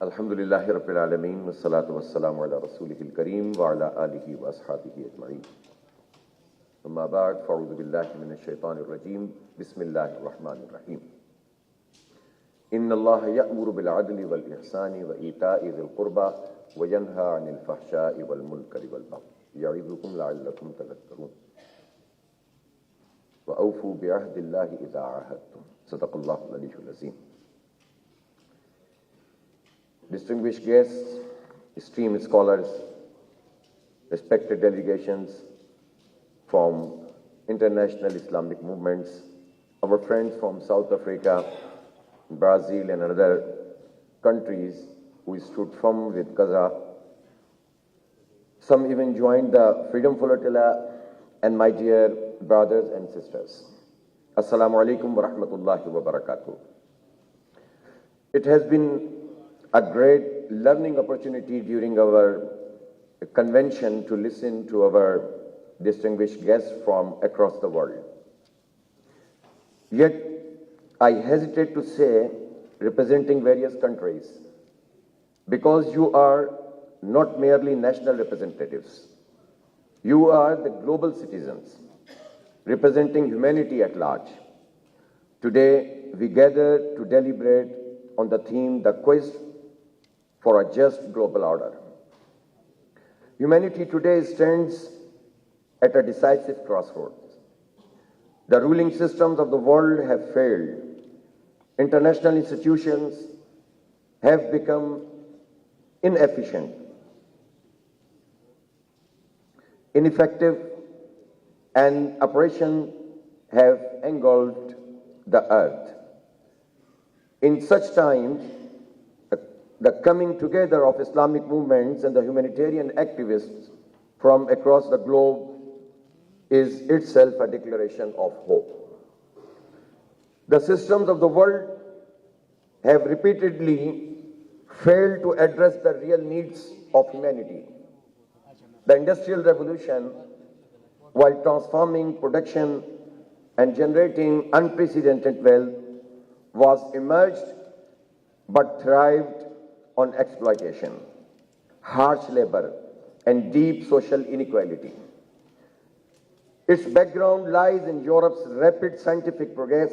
Alhamdulillahi Rabbil Alameen, wassalatu wassalamu ala rasulihil kareem wa ala alihi wa ashabihi ajma'in. Amma ba'd, fa'udhu billahi minash shaitanir rajeem, bismillahir rahmanir rahim. Inna Allaha ya'muru bil adli wal ihsani wa ita'i dhil qurba wa yanha 'anil fahsha'i wal munkari wal baghi ya'idhukum la'allakum tadhakkarun. Wa awfu bi 'ahdillahi idha 'ahadtum. Sadaqallahu al-aliyyul azim. Distinguished guests, esteemed scholars, respected delegations from international Islamic movements, our friends from South Africa, Brazil and other countries who stood firm with Gaza. Some even joined the Freedom Flotilla, and my dear brothers and sisters. Assalamu alaikum wa rahmatullahi wa barakatuh. It has been a great learning opportunity during our convention to listen to our distinguished guests from across the world. Yet, I hesitate to say representing various countries, because you are not merely national representatives. You are the global citizens, representing humanity at large. Today, we gather to deliberate on the theme, the quest for a just global order. Humanity today stands at a decisive crossroads. The ruling systems of the world have failed. International institutions have become inefficient, ineffective, and oppression have engulfed the earth. In such times, the coming together of Islamic movements and the humanitarian activists from across the globe is itself a declaration of hope. The systems of the world have repeatedly failed to address the real needs of humanity. The Industrial Revolution, while transforming production and generating unprecedented wealth, was emerged but thrived on exploitation, harsh labor, and deep social inequality. Its background lies in Europe's rapid scientific progress,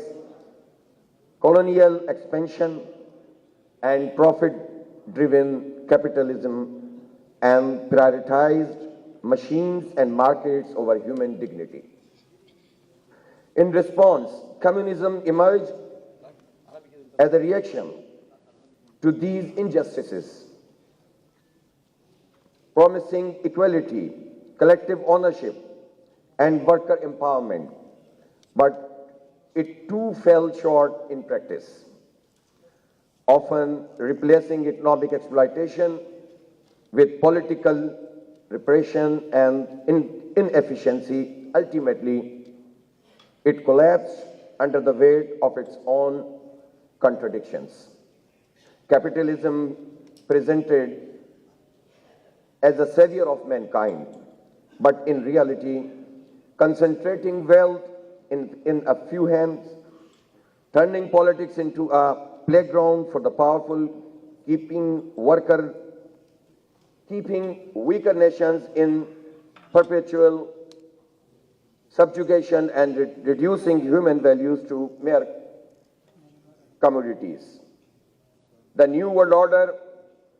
colonial expansion, and profit-driven capitalism, and prioritized machines and markets over human dignity. In response, communism emerged as a reaction to these injustices, promising equality, collective ownership, and worker empowerment, but it too fell short in practice, often replacing economic exploitation with political repression and inefficiency. Ultimately, it collapsed under the weight of its own contradictions. Capitalism presented as a savior of mankind, but in reality, concentrating wealth in a few hands, turning politics into a playground for the powerful, keeping weaker nations in perpetual subjugation and reducing human values to mere commodities. The New World Order,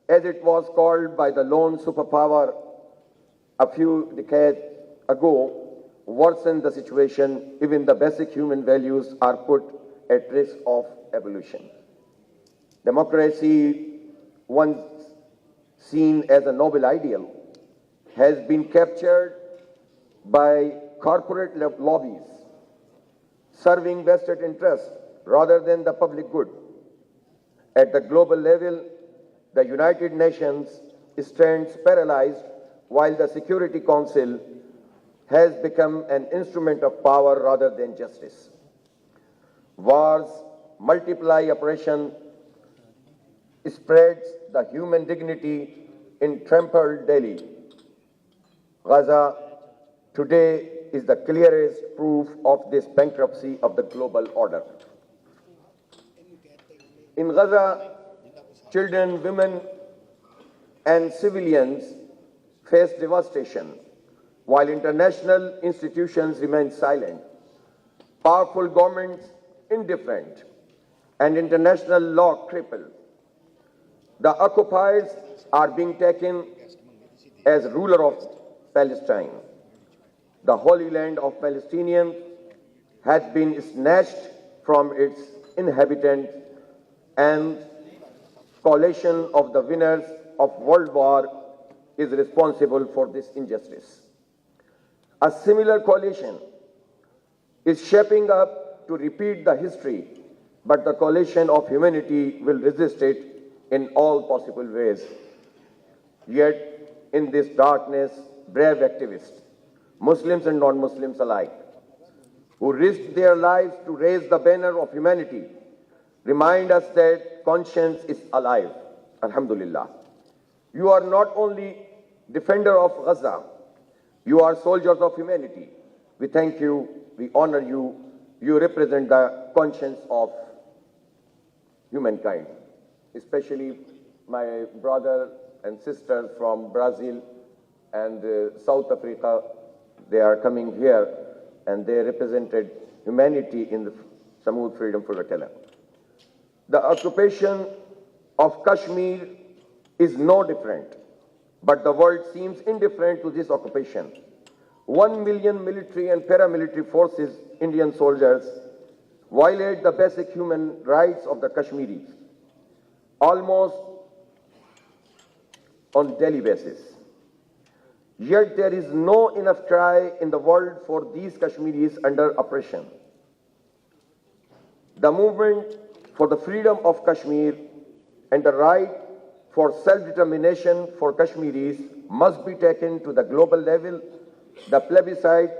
as it was called by the lone superpower a few decades ago, worsened the situation. Even the basic human values are put at risk of evolution. Democracy, once seen as a noble ideal, has been captured by corporate lobbies, serving vested interests rather than the public good. At the global level, the United Nations stands paralyzed while the Security Council has become an instrument of power rather than justice. Wars multiply oppression, spreads the human dignity in trampled daily. Gaza today is the clearest proof of this bankruptcy of the global order. In Gaza, Children, women, and civilians face devastation, while international institutions remain silent. Powerful governments indifferent, and international law crippled. The occupiers are being taken as ruler of Palestine. The Holy Land of Palestinians has been snatched from its inhabitants, and coalition of the winners of World War is responsible for this injustice. A similar coalition is shaping up to repeat the history, but the coalition of humanity will resist it in all possible ways. Yet, in this darkness, brave activists, Muslims and non-Muslims alike, who risked their lives to raise the banner of humanity, remind us that conscience is alive. Alhamdulillah. You are not only defender of Gaza, you are soldiers of humanity. We thank you, we honor you, you represent the conscience of humankind. Especially my brother and sister from Brazil and South Africa, they are coming here and they represented humanity in the Samud Freedom for Telem. The occupation of Kashmir is no different, but the world seems indifferent to this occupation. 1 million military and paramilitary forces, Indian soldiers, violate the basic human rights of the Kashmiris, almost on daily basis. Yet there is no enough cry in the world for these Kashmiris under oppression. The movement for the freedom of Kashmir and the right for self-determination for Kashmiris must be taken to the global level. The plebiscite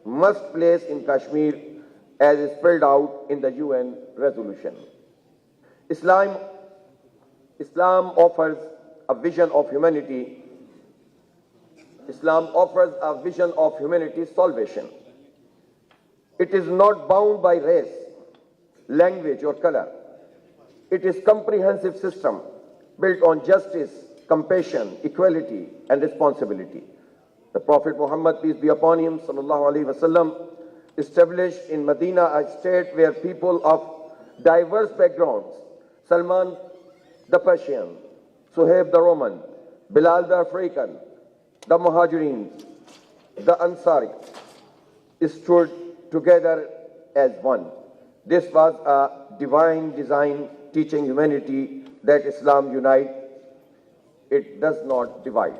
must place in Kashmir as is spelled out in the UN resolution. Islam offers a vision of humanity. Islam offers a vision of humanity's salvation. It is not bound by race, language, or color. It is a comprehensive system built on justice, compassion, equality, and responsibility. The Prophet Muhammad, peace be upon him, sallallahu alaihi wasallam, established in Medina a state where people of diverse backgrounds, Salman the Persian, Suhaib the Roman, Bilal the African, the Muhajirin, the Ansari, stood together as one. This was a divine design teaching humanity that Islam unites, it does not divide.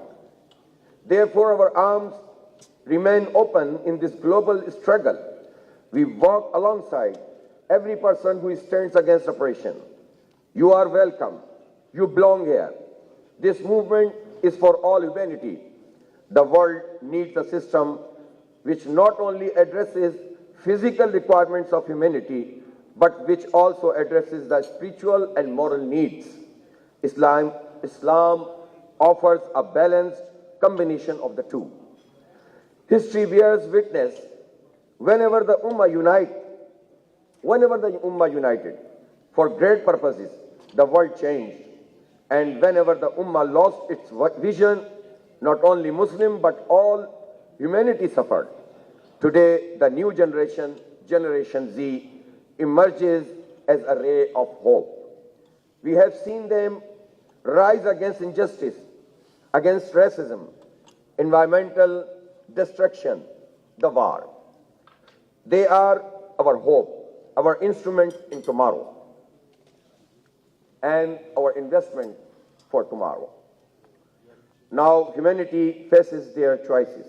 Therefore, our arms remain open in this global struggle. We walk alongside every person who stands against oppression. You are welcome. You belong here. This movement is for all humanity. The world needs a system which not only addresses physical requirements of humanity, but which also addresses the spiritual and moral needs. Islam offers a balanced combination of the two. History bears witness, whenever the Ummah united for great purposes, the world changed. And whenever the Ummah lost its vision, not only Muslim but all humanity suffered. Today, the new generation, Generation Z, emerges as a ray of hope. We have seen them rise against injustice, against racism, environmental destruction, the war. They are our hope, our instrument in tomorrow, and our investment for tomorrow. Now humanity faces their choices: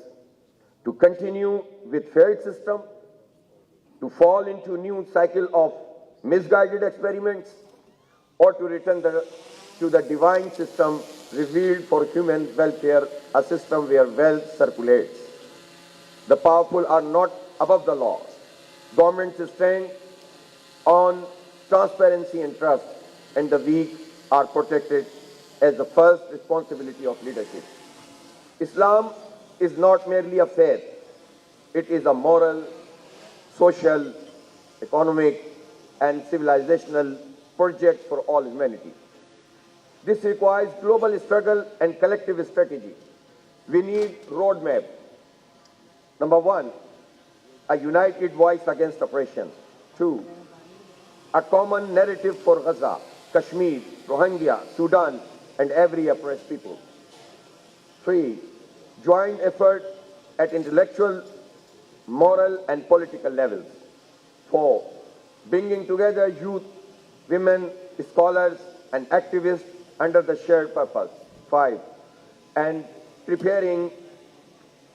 to continue with failed system, to fall into a new cycle of misguided experiments, or to return to the divine system revealed for human welfare, a system where wealth circulates. The powerful are not above the law. Governments stand on transparency and trust, and the weak are protected as the first responsibility of leadership. Islam is not merely a faith. It is a moral, social, economic, and civilizational project for all humanity. This requires global struggle and collective strategy. We need roadmap. Number one, a united voice against oppression. Two, a common narrative for Gaza, Kashmir, Rohingya, Sudan, and every oppressed people. Three, joint effort at intellectual, moral, and political levels. Four, bringing together youth, women, scholars, and activists under the shared purpose. Five, and preparing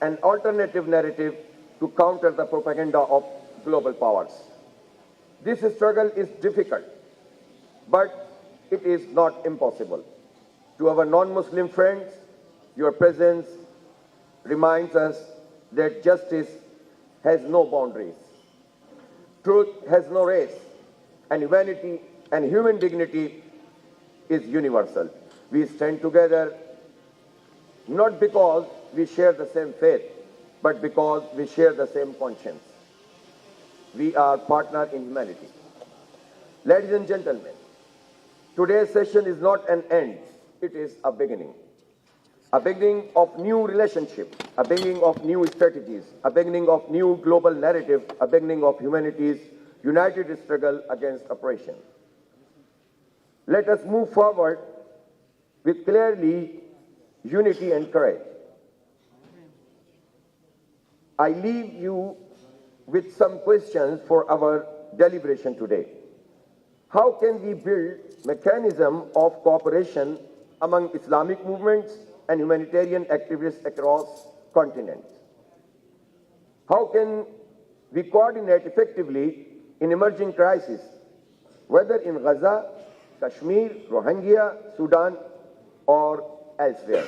an alternative narrative to counter the propaganda of global powers. This struggle is difficult, but it is not impossible. To our non-Muslim friends, your presence reminds us that justice has no boundaries. Truth has no race, and humanity and human dignity is universal. We stand together not because we share the same faith, but because we share the same conscience. We are partners in humanity. Ladies and gentlemen, today's session is not an end, it is a beginning. A beginning of new relationships, a beginning of new strategies, a beginning of new global narrative, a beginning of humanity's united struggle against oppression. Let us move forward with clearly unity and courage. I leave you with some questions for our deliberation today. How can we build mechanism of cooperation among Islamic movements and humanitarian activists across continents? How can we coordinate effectively in emerging crises, whether in Gaza, Kashmir, Rohingya, Sudan, or elsewhere?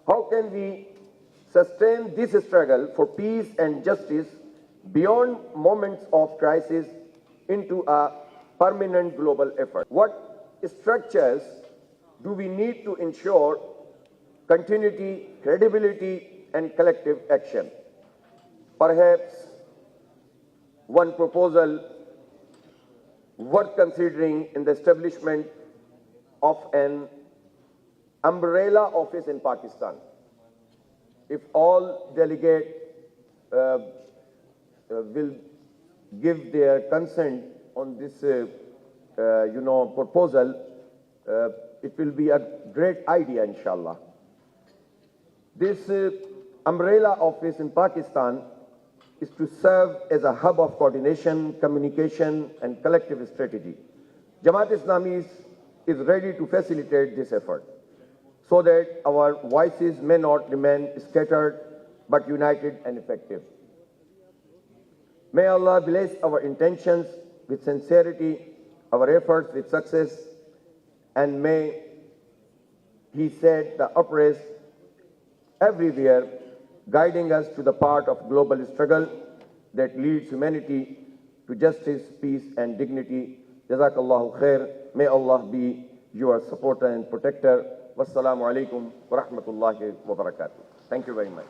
How can we sustain this struggle for peace and justice beyond moments of crisis into a permanent global effort? What structures do we need to ensure continuity, credibility, and collective action? Perhaps one proposal worth considering in the establishment of an umbrella office in Pakistan. If all delegates will give their consent on this, proposal, it will be a great idea, inshallah. This umbrella office in Pakistan is to serve as a hub of coordination, communication, and collective strategy. Jamaat Islami is ready to facilitate this effort so that our voices may not remain scattered but united and effective. May Allah bless our intentions with sincerity, our efforts with success, and may He set the oppressed everywhere, guiding us to the path of global struggle that leads humanity to justice, peace, and dignity. Jazakallahu khair. May Allah be your supporter and protector. Wassalamu alaikum wa rahmatullahi wa barakatuh. Thank you very much.